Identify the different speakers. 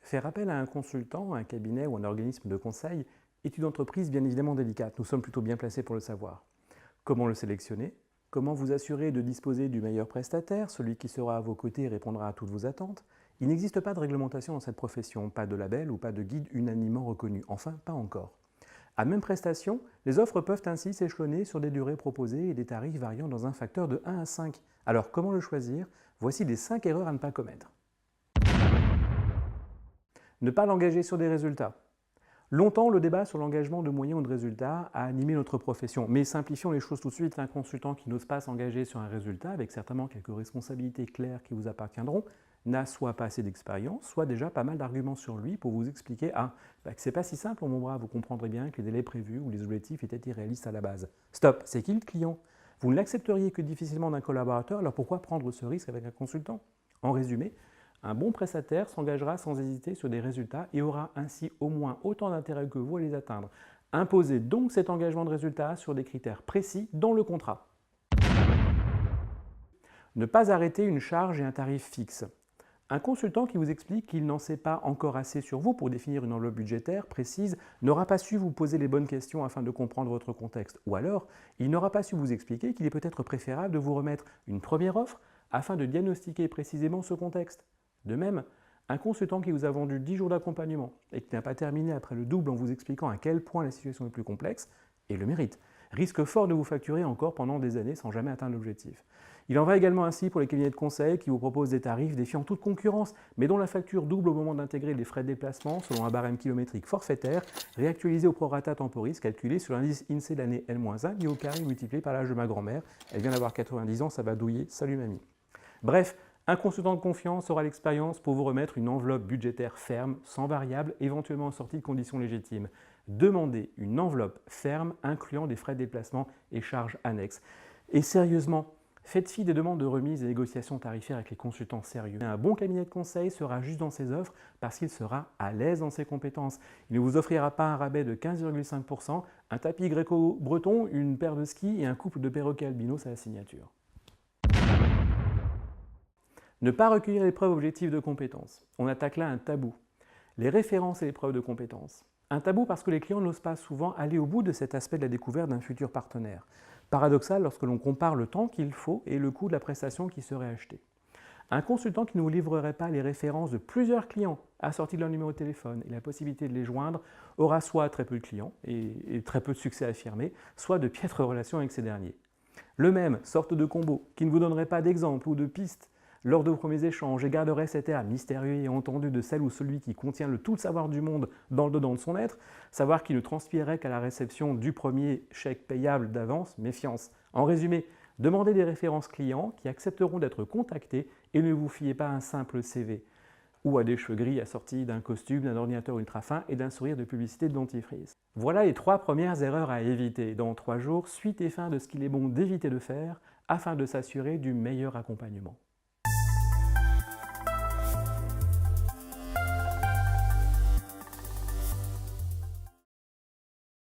Speaker 1: Faire appel à un consultant, un cabinet ou un organisme de conseil est une entreprise bien évidemment délicate. Nous sommes plutôt bien placés pour le savoir. Comment le sélectionner? Comment vous assurer de disposer du meilleur prestataire, celui qui sera à vos côtés et répondra à toutes vos attentes? Il n'existe pas de réglementation dans cette profession, pas de label ou pas de guide unanimement reconnu. Enfin, pas encore. À même prestation, les offres peuvent ainsi s'échelonner sur des durées proposées et des tarifs variant dans un facteur de 1 à 5. Alors comment le choisir? Voici les 5 erreurs à ne pas commettre. Ne pas l'engager sur des résultats. Longtemps, le débat sur l'engagement de moyens ou de résultats a animé notre profession. Mais simplifions les choses tout de suite. Un consultant qui n'ose pas s'engager sur un résultat, avec certainement quelques responsabilités claires qui vous appartiendront, n'a soit pas assez d'expérience, soit déjà pas mal d'arguments sur lui pour vous expliquer que c'est pas si simple, mon bras, vous comprendrez bien que les délais prévus ou les objectifs étaient irréalistes à la base. Stop, c'est qui le client? Vous ne l'accepteriez que difficilement d'un collaborateur, alors pourquoi prendre ce risque avec un consultant? En résumé, un bon prestataire s'engagera sans hésiter sur des résultats et aura ainsi au moins autant d'intérêt que vous à les atteindre. Imposez donc cet engagement de résultat sur des critères précis dans le contrat. Ne pas arrêter une charge et un tarif fixe. Un consultant qui vous explique qu'il n'en sait pas encore assez sur vous pour définir une enveloppe budgétaire précise n'aura pas su vous poser les bonnes questions afin de comprendre votre contexte. Ou alors, il n'aura pas su vous expliquer qu'il est peut-être préférable de vous remettre une première offre afin de diagnostiquer précisément ce contexte. De même, un consultant qui vous a vendu 10 jours d'accompagnement et qui n'a pas terminé après le double en vous expliquant à quel point la situation est plus complexe, et le mérite, risque fort de vous facturer encore pendant des années sans jamais atteindre l'objectif. Il en va également ainsi pour les cabinets de conseil qui vous proposent des tarifs défiant toute concurrence, mais dont la facture double au moment d'intégrer les frais de déplacement selon un barème kilométrique forfaitaire, réactualisé au prorata temporis, calculé sur l'indice INSEE de l'année N-1 et au carré multiplié par l'âge de ma grand-mère. Elle vient d'avoir 90 ans, ça va douiller, salut mamie. Bref, un consultant de confiance aura l'expérience pour vous remettre une enveloppe budgétaire ferme, sans variable, éventuellement assortie de conditions légitimes. Demandez une enveloppe ferme incluant des frais de déplacement et charges annexes. Et sérieusement, faites fi des demandes de remise et négociations tarifaires avec les consultants sérieux. Un bon cabinet de conseil sera juste dans ses offres parce qu'il sera à l'aise dans ses compétences. Il ne vous offrira pas un rabais de 15,5%, un tapis gréco-breton, une paire de skis et un couple de perroquets albinos à la signature. Ne pas recueillir les preuves objectives de compétences. On attaque là un tabou. Les références et les preuves de compétences. Un tabou parce que les clients n'osent pas souvent aller au bout de cet aspect de la découverte d'un futur partenaire. Paradoxal lorsque l'on compare le temps qu'il faut et le coût de la prestation qui serait achetée. Un consultant qui ne vous livrerait pas les références de plusieurs clients assortis de leur numéro de téléphone et la possibilité de les joindre aura soit très peu de clients et très peu de succès affirmé, soit de piètres relations avec ces derniers. Le même, sorte de combo, qui ne vous donnerait pas d'exemple ou de piste lors de vos premiers échanges et garderait cet air mystérieux et entendu de celle ou celui qui contient le tout le savoir du monde dans le dedans de son être, savoir qui ne transpirerait qu'à la réception du premier chèque payable d'avance, méfiance. En résumé, demandez des références clients qui accepteront d'être contactés et ne vous fiez pas à un simple CV ou à des cheveux gris assortis d'un costume, d'un ordinateur ultra fin et d'un sourire de publicité de dentifrice. Voilà les 3 premières erreurs à éviter. Dans 3 jours, suite et fin de ce qu'il est bon d'éviter de faire afin de s'assurer du meilleur accompagnement.